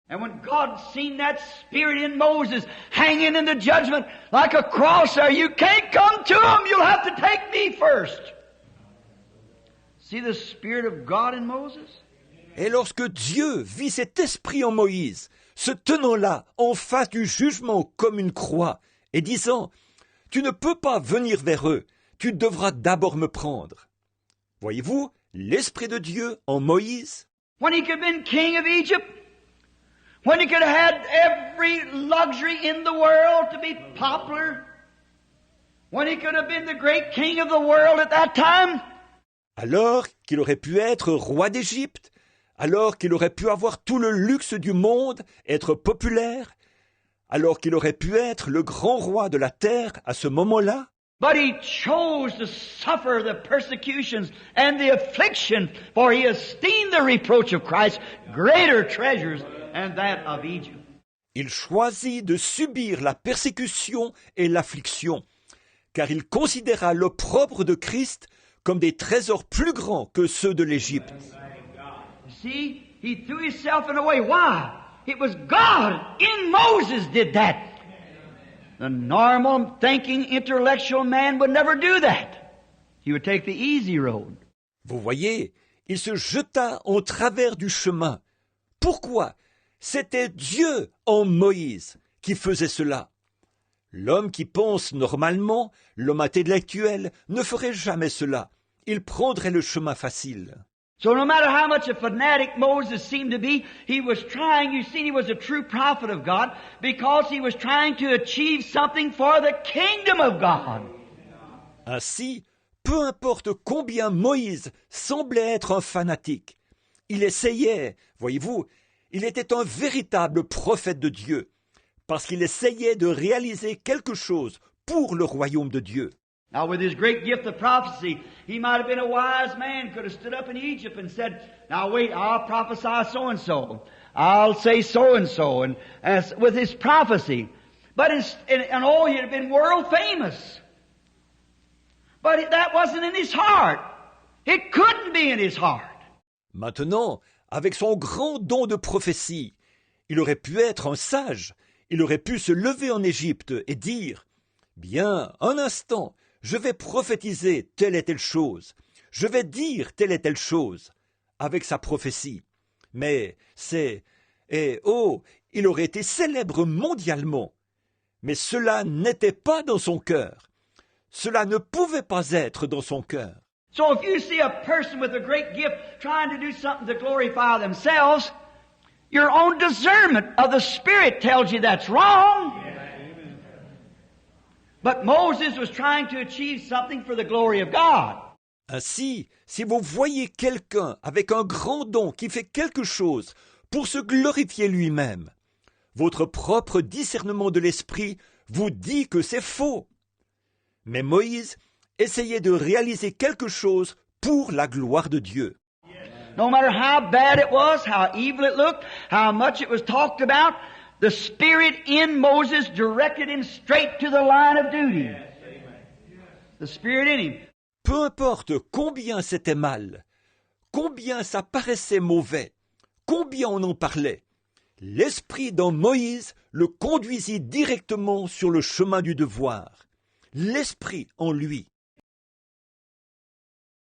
And when God seen that spirit in Moses hanging in the judgment like a cross there, you can't come to him. You'll have to take me first. See the spirit of God in Moses? Et lorsque Dieu vit cet esprit en Moïse, se tenant là, en face du jugement comme une croix, et disant, « Tu ne peux pas venir vers eux, tu devras d'abord me prendre. » Voyez-vous l'esprit de Dieu en Moïse? When he could have been king of Egypt, when he could have had every luxury in the world to be popular, when he could have been the great king of the world at that time, alors qu'il aurait pu être roi d'Égypte, alors qu'il aurait pu avoir tout le luxe du monde, être populaire, alors qu'il aurait pu être le grand roi de la terre à ce moment-là. but he chose to suffer the persecutions and the affliction, for he esteemed the reproach of Christ greater treasures than that of Egypt. Il choisit de subir la persécution et l'affliction, car il considéra l'opprobre de Christ comme des trésors plus grands que ceux de l'Égypte. See, he threw himself in a way. Why? It was God in Moses did that. The normal thinking intellectual man would never do that. He would take the easy road. Vous voyez, il se jeta en travers du chemin. Pourquoi? C'était Dieu en Moïse qui faisait cela. L'homme qui pense normalement, l'homme intellectuel, ne ferait jamais cela. Il prendrait le chemin facile. So no matter how much a fanatic Moses seemed to be, he was trying, you see, he was a true prophet of God because he was trying to achieve something for the kingdom of God. Ainsi, peu importe combien Moïse semblait être un fanatique, il essayait, voyez-vous, il était un véritable prophète de Dieu, parce qu'il essayait de réaliser quelque chose pour le royaume de Dieu. Now with his great gift of prophecy, he might have been a wise man, could have stood up in Egypt and said, now wait, I'll prophesy so-and-so. I'll say so-and-so, and as with his prophecy. But he'd have been world famous. But that wasn't in his heart. It couldn't be in his heart. Maintenant, avec son grand don de prophétie, il aurait pu être un sage. Il aurait pu se lever en Égypte et dire, « Bien, un instant, je vais prophétiser telle et telle chose. Je vais dire telle et telle chose. » Avec sa prophétie. Mais il aurait été célèbre mondialement. Mais cela n'était pas dans son cœur. Cela ne pouvait pas être dans son cœur. So if you see a person with a great gift trying to do something to glorify themselves, your own discernment of the Spirit tells you that's wrong. But Moses was trying to achieve something for the glory of God. Ainsi, si vous voyez quelqu'un avec un grand don qui fait quelque chose pour se glorifier lui-même, votre propre discernement de l'esprit vous dit que c'est faux. Mais Moïse essayait de réaliser quelque chose pour la gloire de Dieu. No matter how bad it was, how evil it looked, how much it was talked about, the Spirit in Moses directed him straight to the line of duty. The Spirit in him. Peu importe combien c'était mal, combien ça paraissait mauvais, combien on en parlait, l'esprit dans Moïse le conduisit directement sur le chemin du devoir. L'esprit en lui.